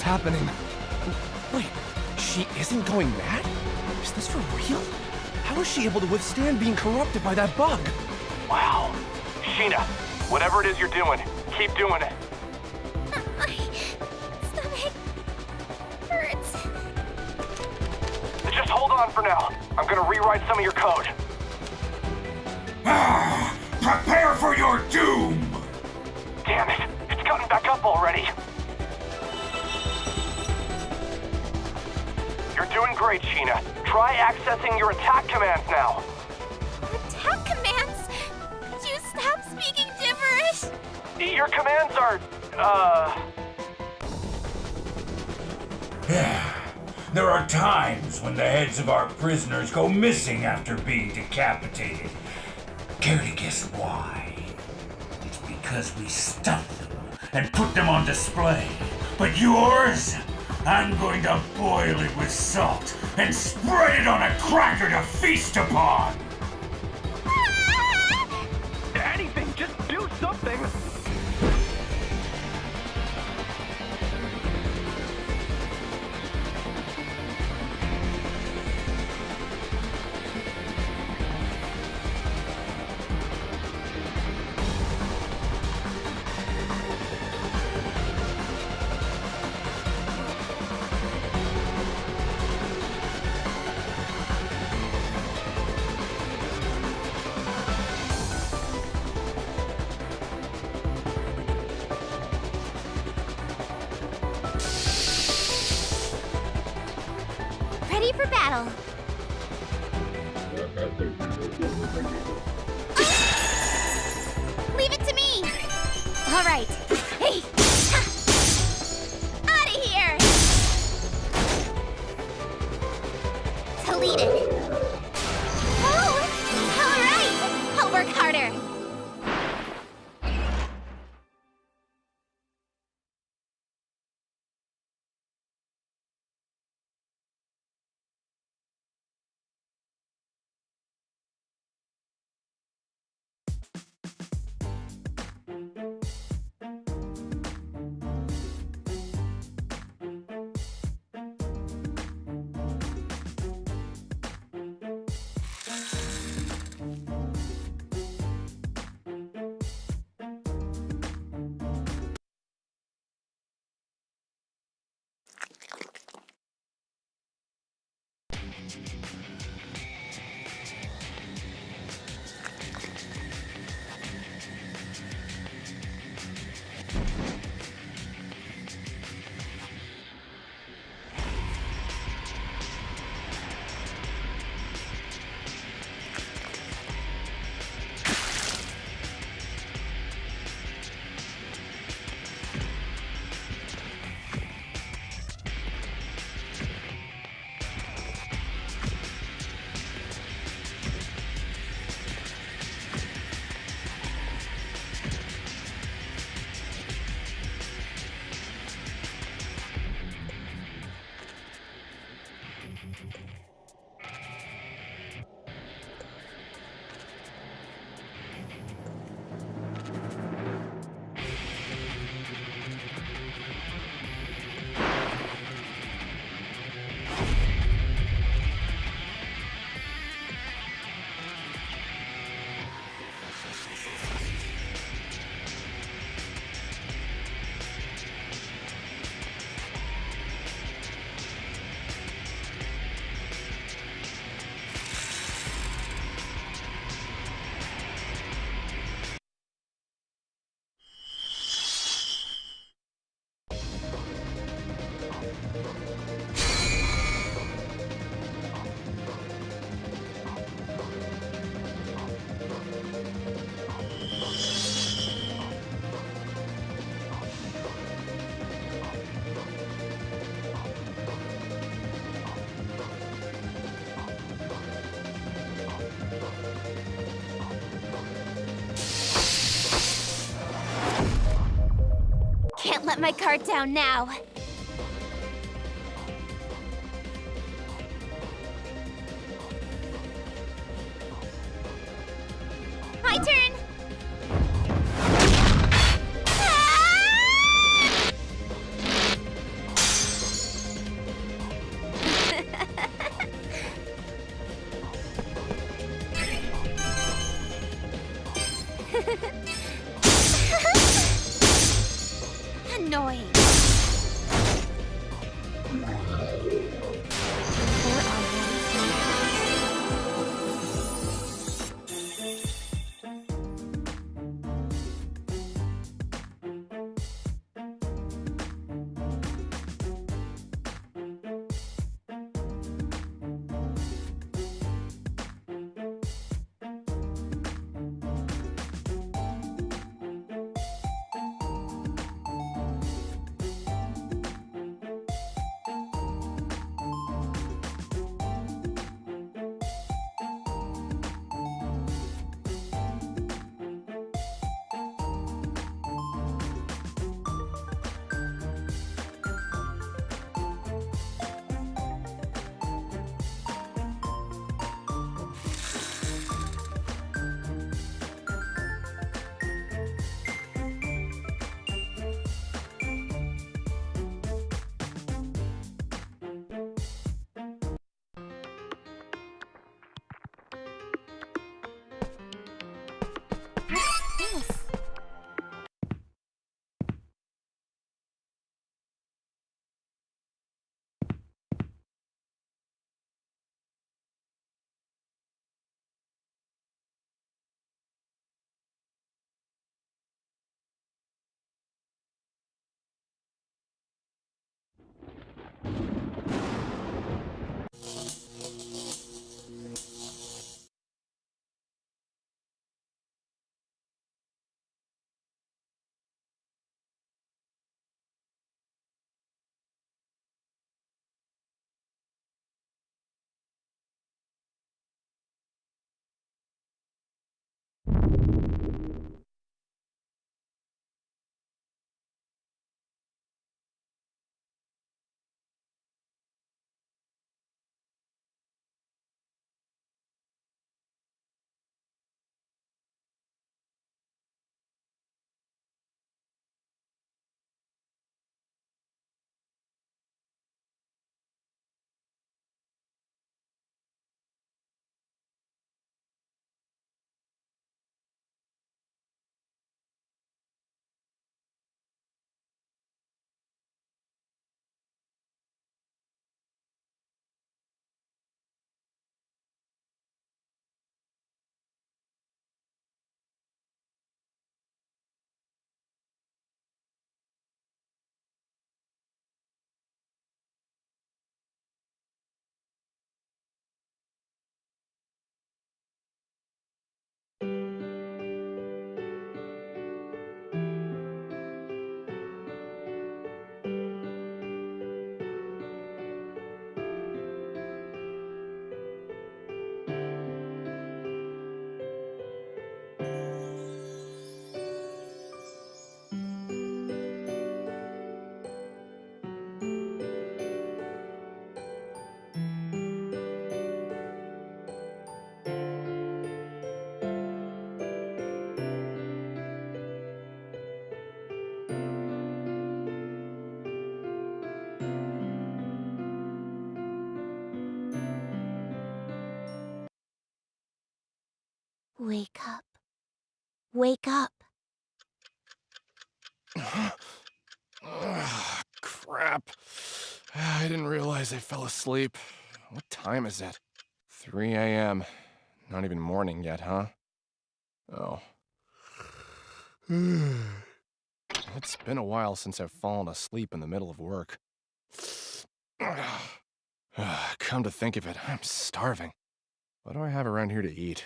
hell's happening? Wait, she isn't going mad? Is this for real? How is she able to withstand being corrupted by that bug? Wow. Sheena, whatever it is you're doing, keep doing it. My stomach hurts. Just hold on for now. I'm gonna rewrite some of your code. Prepare for your doom! Damn it, it's gotten back up already. You're doing great, Sheena. Try accessing your attack commands now. Attack commands? Could you stop speaking gibberish? Your commands are, There are times when the heads of our prisoners go missing after being decapitated. Care to guess why? It's because we stuff them and put them on display. But yours? I'm going to boil it with salt and spread it on a cracker to feast upon! anything, just do something. Ready for battle. Leave it to me. All right. Hey. Out of here. Deleted. Oh, all right. I'll work harder. Can't let my guard down now. My turn! Ah! Wake up. Wake up. Crap. I didn't realize I fell asleep. What time is it? 3 a.m. Not even morning yet, huh? Oh. It's been a while since I've fallen asleep in the middle of work. Come to think of it, I'm starving. What do I have around here to eat?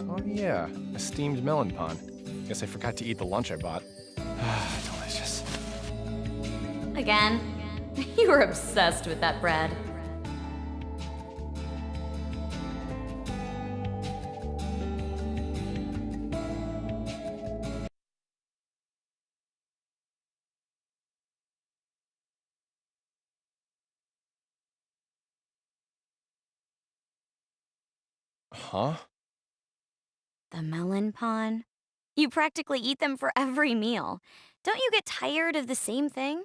Oh yeah, a steamed melon pond. Guess I forgot to eat the lunch I bought. Delicious. Again? You were obsessed with that bread. Huh? The melon pond? You practically eat them for every meal. Don't you get tired of the same thing?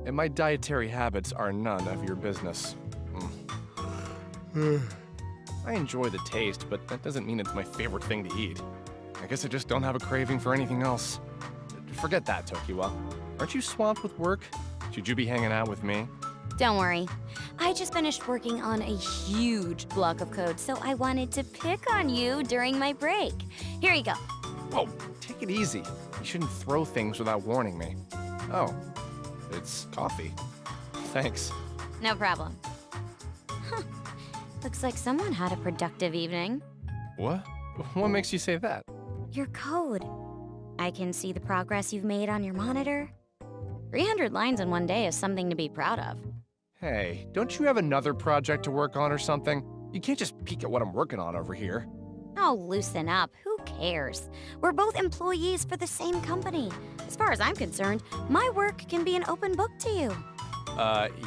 And my dietary habits are none of your business. I enjoy the taste, but that doesn't mean it's my favorite thing to eat. I guess I just don't have a craving for anything else. Forget that, Tokiwa. Aren't you swamped with work? Should you be hanging out with me? Don't worry. I just finished working on a huge block of code, so I wanted to pick on you during my break. Here you go. Whoa, take it easy. You shouldn't throw things without warning me. Oh, it's coffee. Thanks. No problem. Huh. Looks like someone had a productive evening. What? What makes you say that? Your code. I can see the progress you've made on your monitor. 300 lines in one day is something to be proud of. Hey, don't you have another project to work on or something? You can't just peek at what I'm working on over here. Oh, loosen up. Who cares? We're both employees for the same company. As far as I'm concerned, my work can be an open book to you.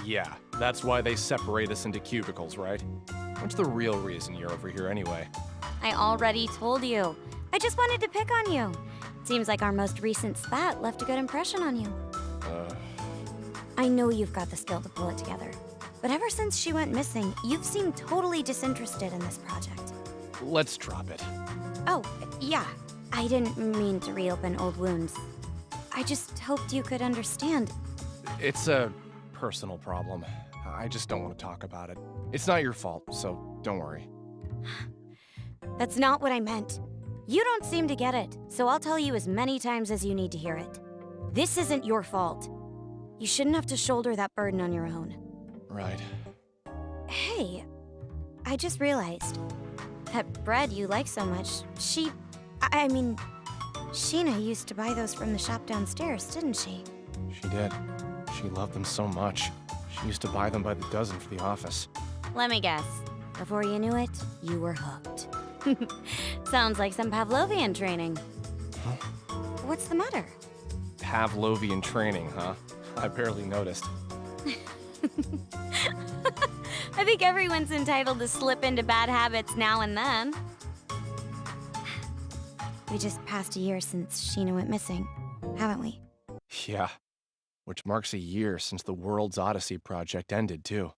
Yeah. That's why they separate us into cubicles, right? What's the real reason you're over here anyway? I already told you. I just wanted to pick on you. Seems like our most recent spat left a good impression on you. I know you've got the skill to pull it together. But ever since she went missing, you've seemed totally disinterested in this project. Let's drop it. Oh, yeah. I didn't mean to reopen old wounds. I just hoped you could understand. It's a personal problem. I just don't want to talk about it. It's not your fault, so don't worry. That's not what I meant. You don't seem to get it, so I'll tell you as many times as you need to hear it. This isn't your fault. You shouldn't have to shoulder that burden on your own. Right. Hey, I just realized that bread you like so much, I mean, Sheena used to buy those from the shop downstairs, didn't she? She did. She loved them so much. She used to buy them by the dozen for the office. Let me guess. Before you knew it, you were hooked. Sounds like some Pavlovian training. Huh? What's the matter? Pavlovian training, huh? I barely noticed. I think everyone's entitled to slip into bad habits now and then. We just passed a year since Sheena went missing, haven't we? Yeah. Which marks a year since the World's Odyssey project ended, too.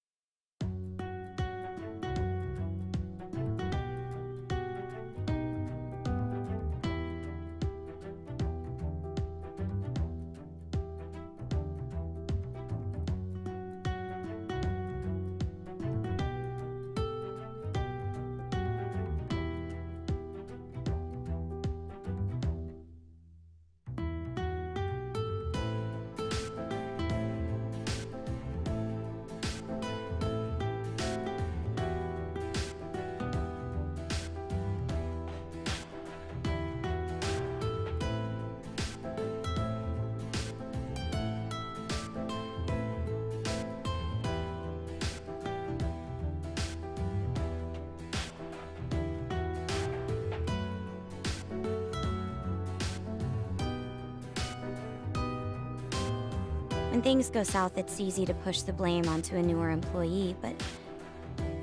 When things go south, it's easy to push the blame onto a newer employee, but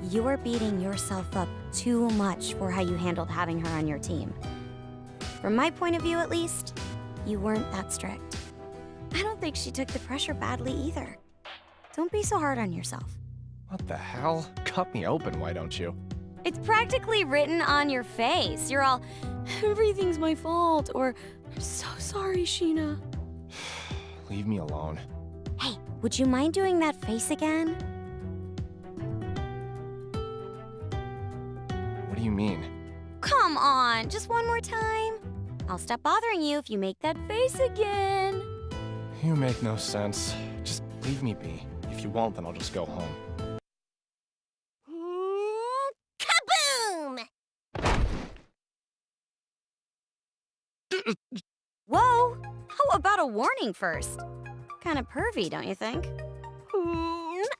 you are beating yourself up too much for how you handled having her on your team. From my point of view, at least, you weren't that strict. I don't think she took the pressure badly either. Don't be so hard on yourself. What the hell? Cut me open, why don't you? It's practically written on your face. You're all, everything's my fault, or I'm so sorry, Sheena. Leave me alone. Hey, would you mind doing that face again? What do you mean? Come on, just one more time. I'll stop bothering you if you make that face again. You make no sense. Just leave me be. If you won't, then I'll just go home. Kaboom! Whoa! How about a warning first? Kind of pervy, don't you think?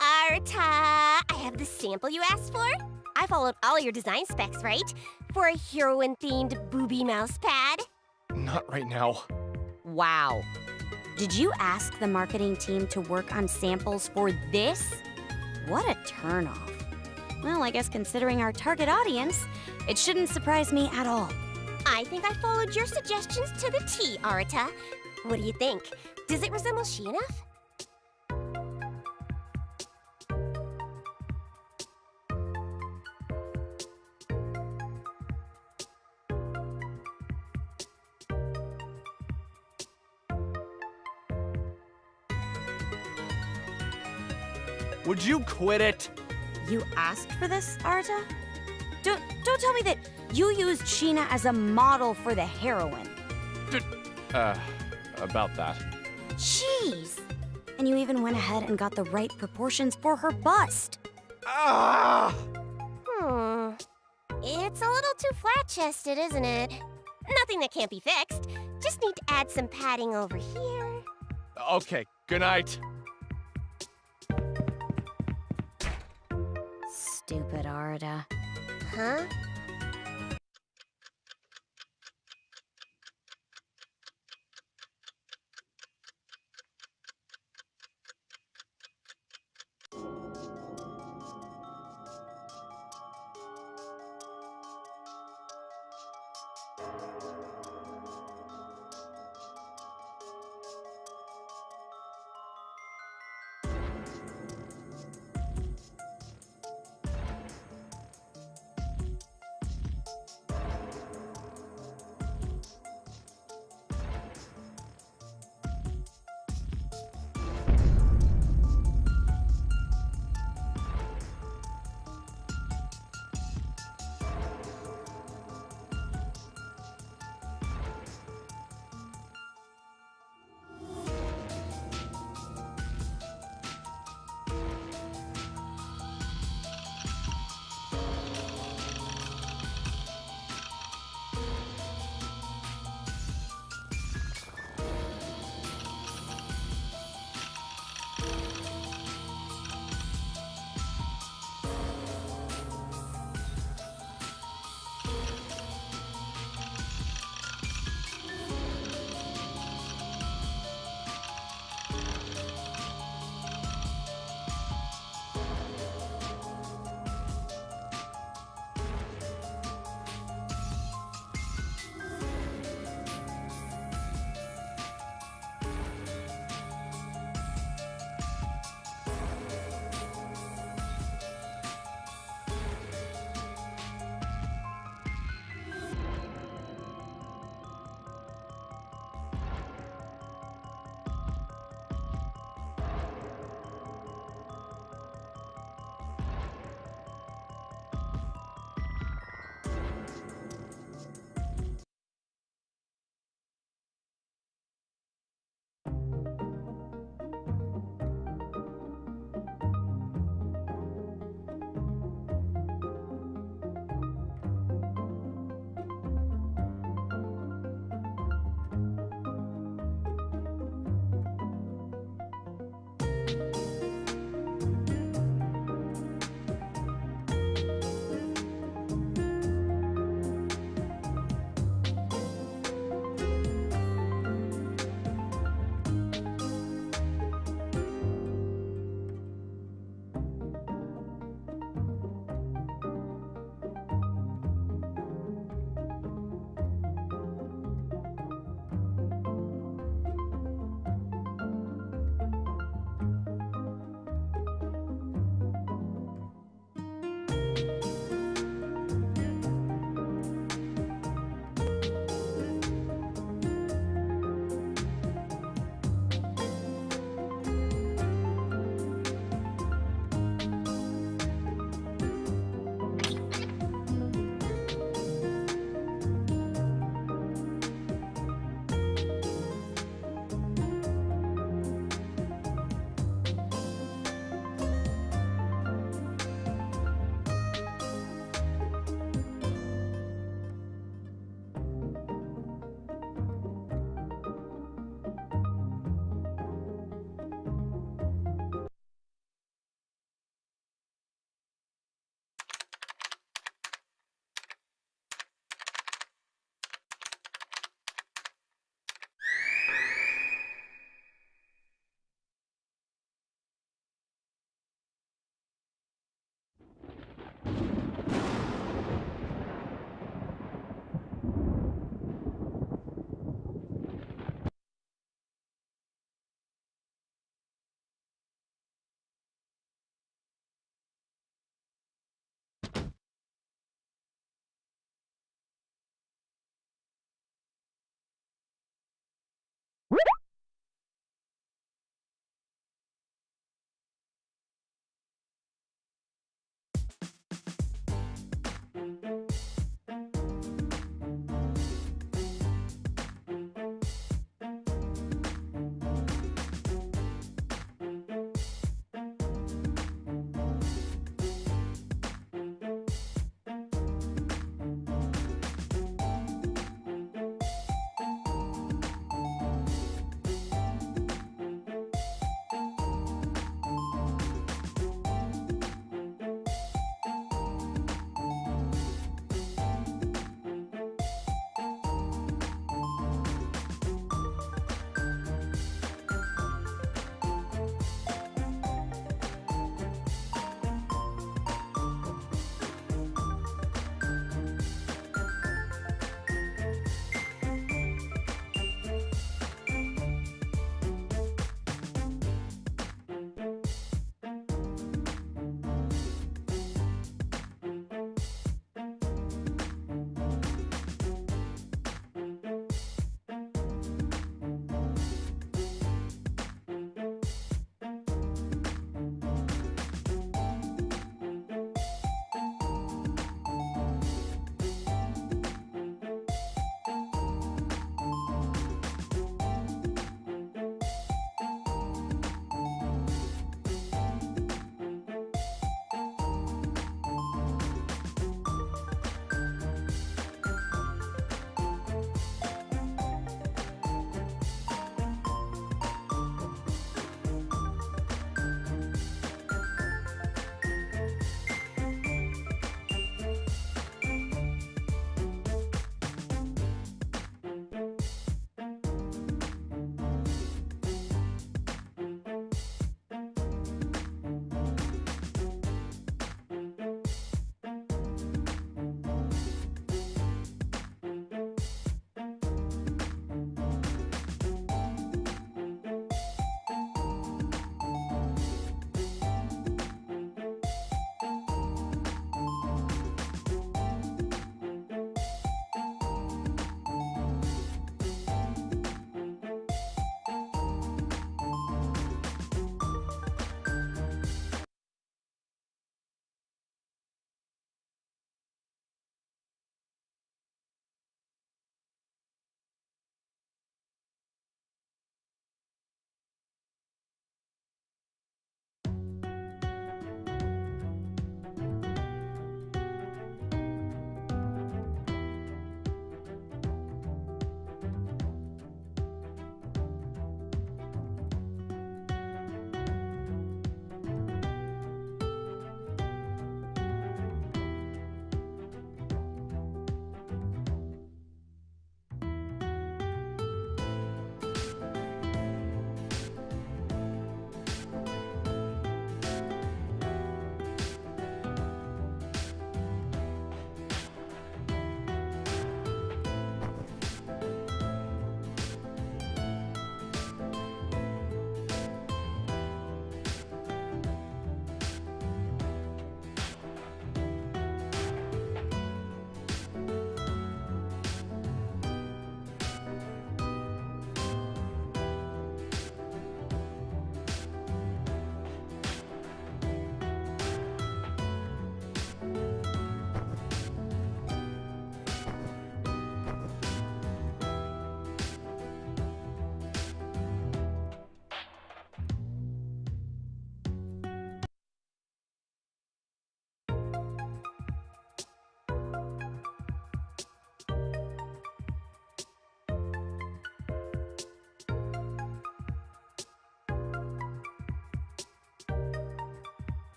Arta, I have the sample you asked for. I followed all your design specs, right? For a heroine-themed booby mouse pad. Not right now. Wow. Did you ask the marketing team to work on samples for this? What a turnoff. Well, I guess considering our target audience, it shouldn't surprise me at all. I think I followed your suggestions to the T, Arta. What do you think? Does it resemble she enough? Would you quit it? You asked for this, Arta? Don't tell me that you used Sheena as a model for the heroine. About that. Jeez. And you even went ahead and got the right proportions for her bust. Ah! It's a little too flat-chested, isn't it? Nothing that can't be fixed. Just need to add some padding over here. Okay, good night. Stupid Arta. Huh?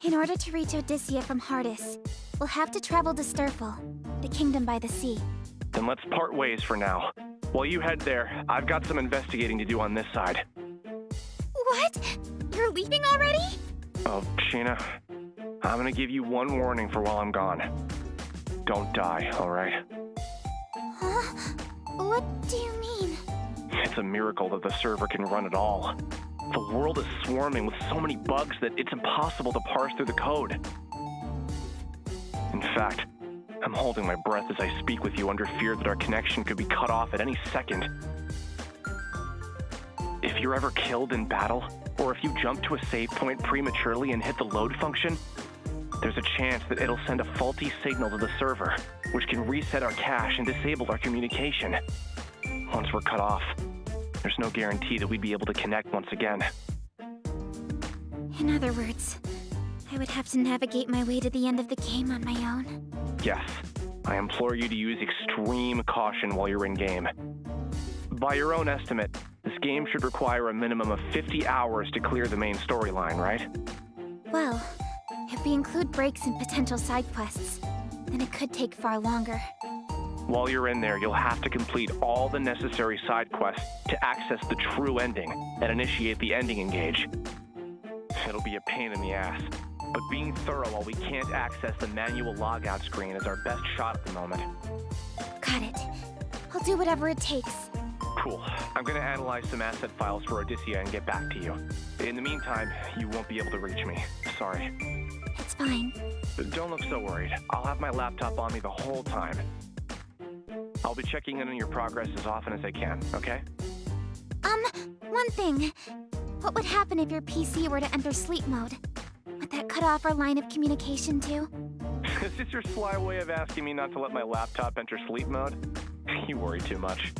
In order to reach Odysseia from Hardis, we'll have to travel to Sturful, the kingdom by the sea. Then let's part ways for now. While you head there, I've got some investigating to do on this side. What? You're leaving already? Oh, Sheena, I'm gonna give you one warning for while I'm gone. Don't die, alright? Huh? What do you mean? It's a miracle that the server can run at all. The world is swarming with so many bugs that it's impossible to parse through the code. In fact, I'm holding my breath as I speak with you under fear that our connection could be cut off at any second. If you're ever killed in battle, or if you jump to a save point prematurely and hit the load function, there's a chance that it'll send a faulty signal to the server, which can reset our cache and disable our communication. Once we're cut off, there's no guarantee that we'd be able to connect once again. In other words, I would have to navigate my way to the end of the game on my own. Yes, I implore you to use extreme caution while you're in-game. By your own estimate, this game should require a minimum of 50 hours to clear the main storyline, right? Well, if we include breaks and potential side quests, then it could take far longer. While you're in there, you'll have to complete all the necessary side quests to access the true ending and initiate the ending engage. It'll be a pain in the ass, but being thorough while we can't access the manual logout screen is our best shot at the moment. Got it. I'll do whatever it takes. Cool. I'm gonna analyze some asset files for Odysseia and get back to you. In the meantime, you won't be able to reach me. Sorry. It's fine. But don't look so worried. I'll have my laptop on me the whole time. I'll be checking in on your progress as often as I can, okay? One thing. What would happen if your PC were to enter sleep mode? Would that cut off our line of communication too? Is this your sly way of asking me not to let my laptop enter sleep mode? You worry too much.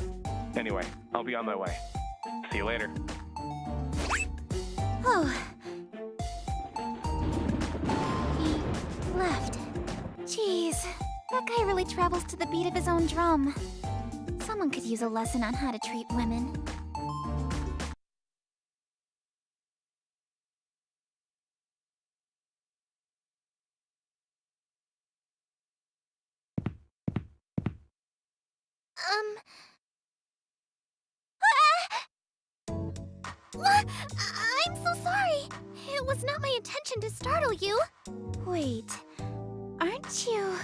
Anyway, I'll be on my way. See you later. Oh. He left. Jeez, that guy really travels to the beat of his own drum. Someone could use a lesson on how to treat women. I'm so sorry. It was not my intention to startle you. Wait, aren't you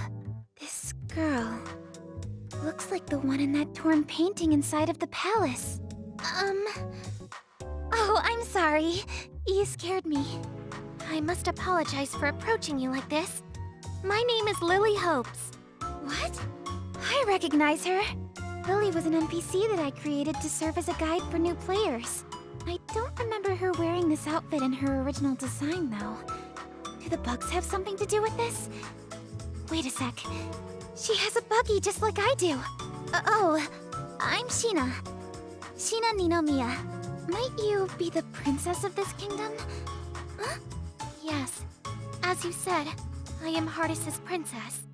this girl? Looks like the one in that torn painting inside of the palace. Oh, I'm sorry. You scared me. I must apologize for approaching you like this. My name is Lily Hopes. What? I recognize her. Lily was an NPC that I created to serve as a guide for new players. I don't remember her wearing this outfit in her original design, though. Do the bugs have something to do with this? Wait a sec. She has a buggy just like I do. Oh, I'm Sheena. Sheena Ninomiya. Might you be the princess of this kingdom? Huh? Yes. As you said, I am Hardis' princess.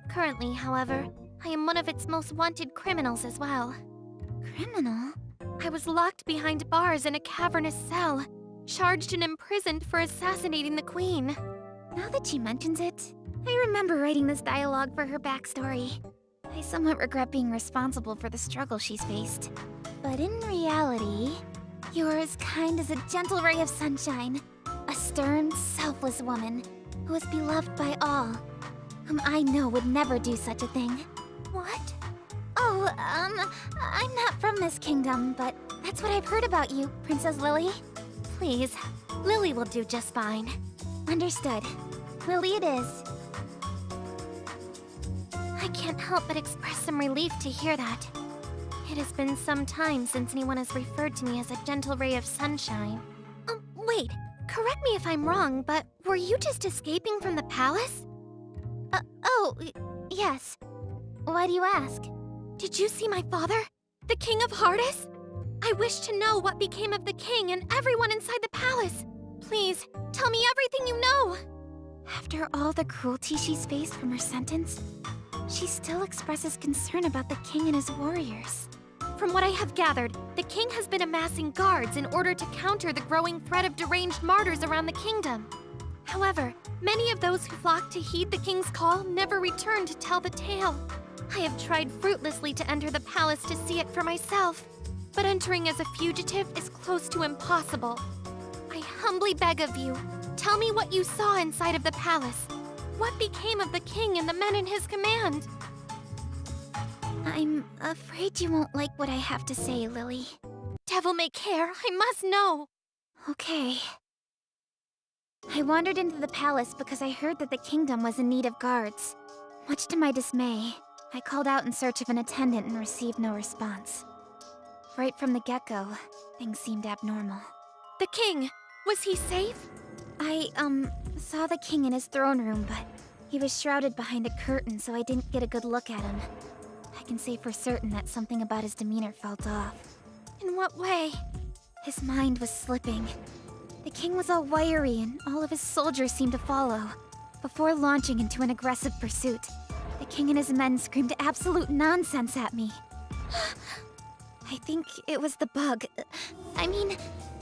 Currently, however, I am one of its most wanted criminals as well. Criminal? I was locked behind bars in a cavernous cell, charged and imprisoned for assassinating the queen. Now that she mentions it, I remember writing this dialogue for her backstory. I somewhat regret being responsible for the struggle she's faced. But in reality, you're as kind as a gentle ray of sunshine. A stern, selfless woman who is beloved by all, whom I know would never do such a thing. What? Oh, I'm not from this kingdom, but that's what I've heard about you, Princess Lily. Please, Lily will do just fine. Understood. Lily it is. I can't help but express some relief to hear that. It has been some time since anyone has referred to me as a gentle ray of sunshine. Wait, correct me if I'm wrong, but were you just escaping from the palace? Yes. Why do you ask? Did you see my father? The King of Hardis? I wish to know what became of the king and everyone inside the palace. Please, tell me everything you know. After all the cruelty she's faced from her sentence, she still expresses concern about the king and his warriors. From what I have gathered, the king has been amassing guards in order to counter the growing threat of deranged martyrs around the kingdom. However, many of those who flocked to heed the king's call never returned to tell the tale. I have tried fruitlessly to enter the palace to see it for myself, but entering as a fugitive is close to impossible. I humbly beg of you, tell me what you saw inside of the palace. What became of the king and the men in his command? I'm afraid you won't like what I have to say, Lily. Devil may care, I must know. Okay. I wandered into the palace because I heard that the kingdom was in need of guards. Much to my dismay, I called out in search of an attendant and received no response. Right from the get-go, things seemed abnormal. The king! Was he safe? I, saw the king in his throne room, but he was shrouded behind a curtain, so I didn't get a good look at him. I can say for certain that something about his demeanor felt off. In what way? His mind was slipping. The king was all wiry, and all of his soldiers seemed to follow. Before launching into an aggressive pursuit, the king and his men screamed absolute nonsense at me. I think it was the bug. I mean,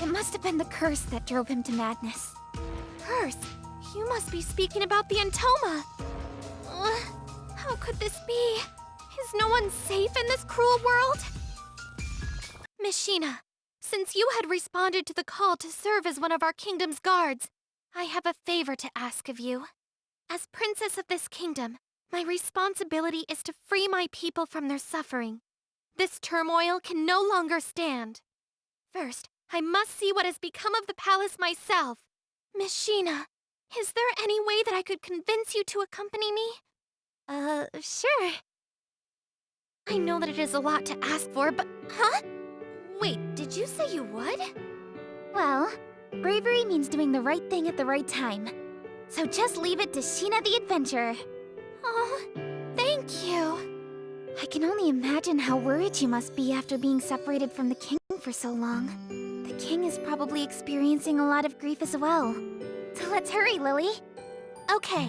it must have been the curse that drove him to madness. Curse? You must be speaking about the Entoma. How could this be? Is no one safe in this cruel world? Miss Sheena, since you had responded to the call to serve as one of our kingdom's guards, I have a favor to ask of you. As princess of this kingdom, my responsibility is to free my people from their suffering. This turmoil can no longer stand. First, I must see what has become of the palace myself. Miss Sheena, is there any way that I could convince you to accompany me? Sure. I know that it is a lot to ask for, but... Huh? Wait, did you say you would? Well, bravery means doing the right thing at the right time. So just leave it to Sheena the Adventurer. Oh, thank you. I can only imagine how worried you must be after being separated from the king for so long. The king is probably experiencing a lot of grief as well. So let's hurry, Lily. Okay.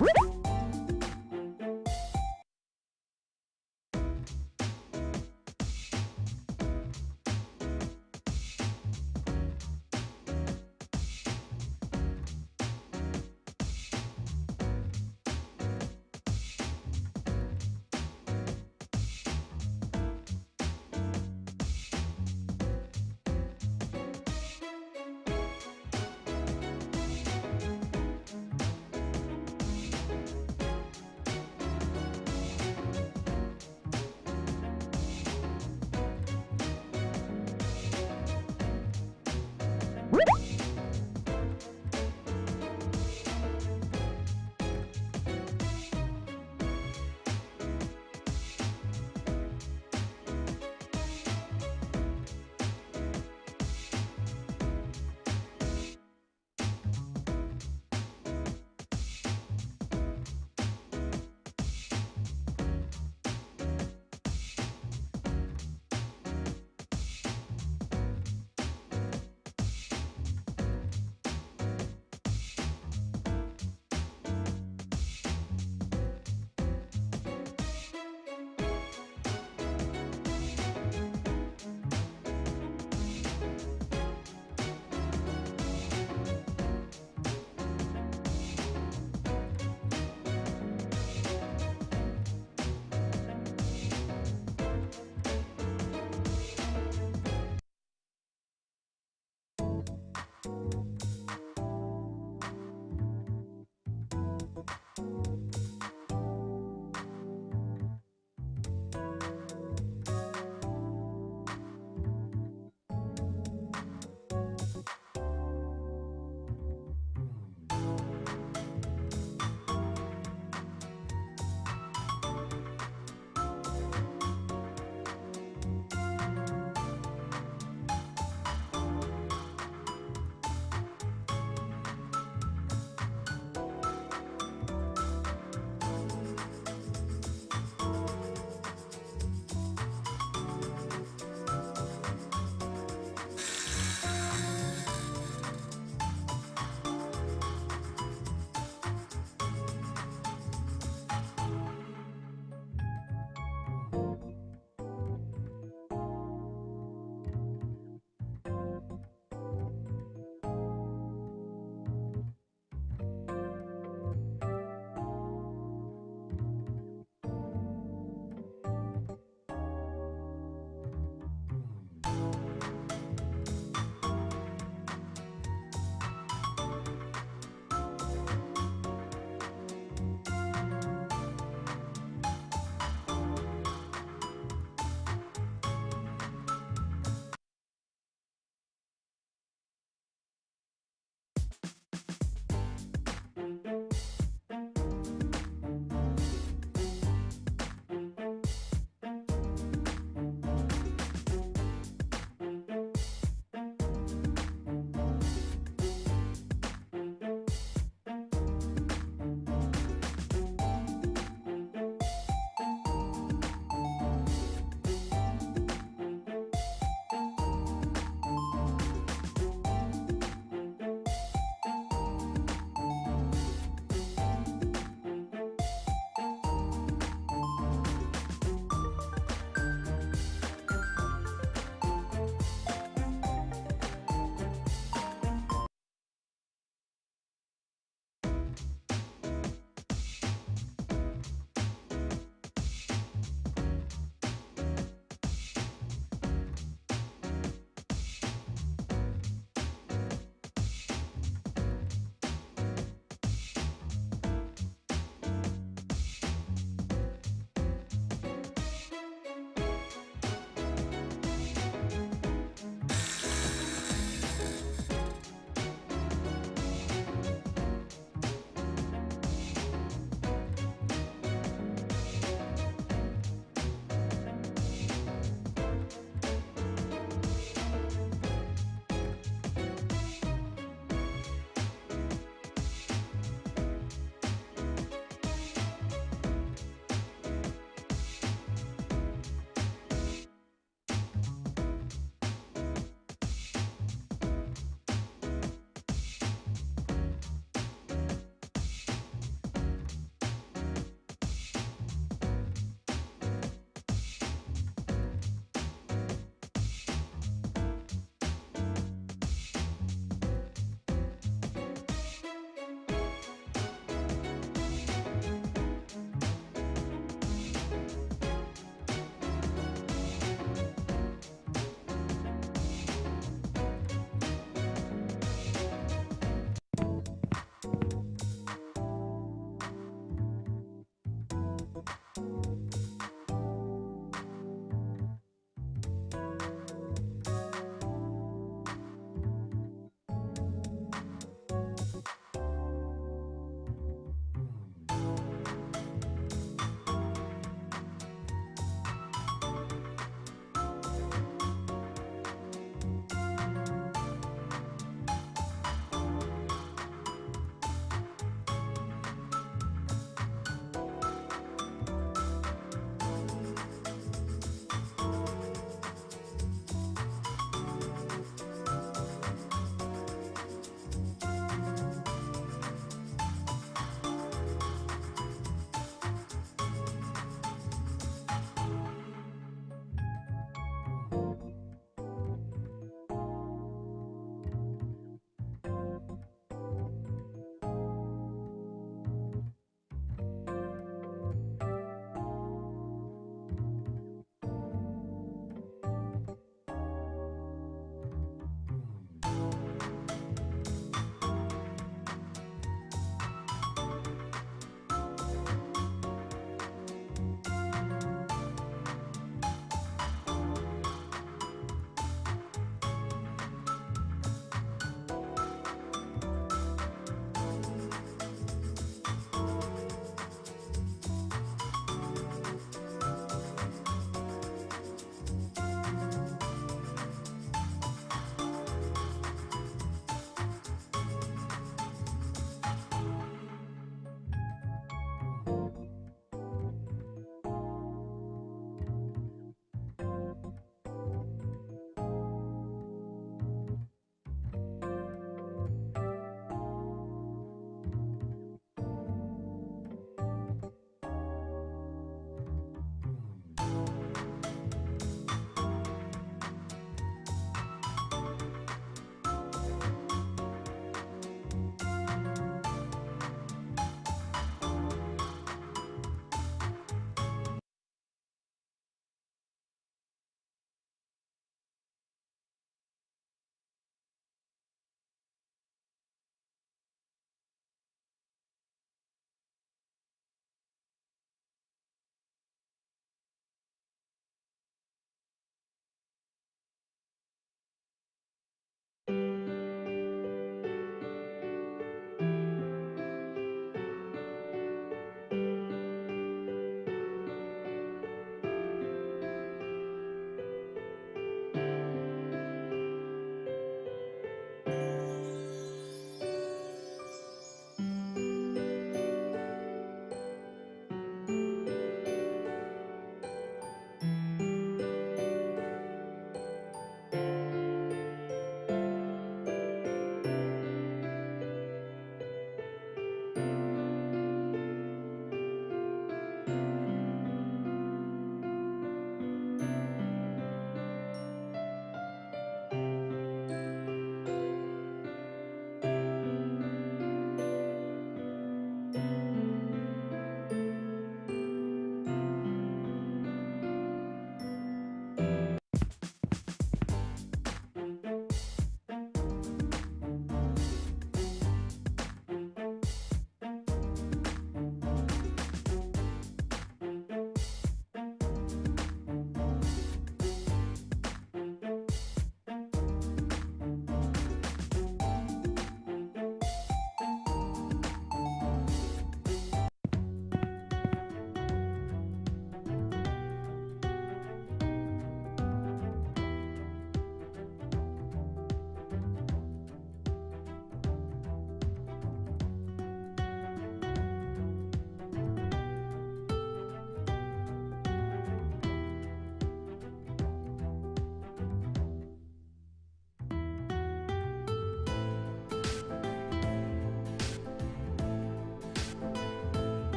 Whoop!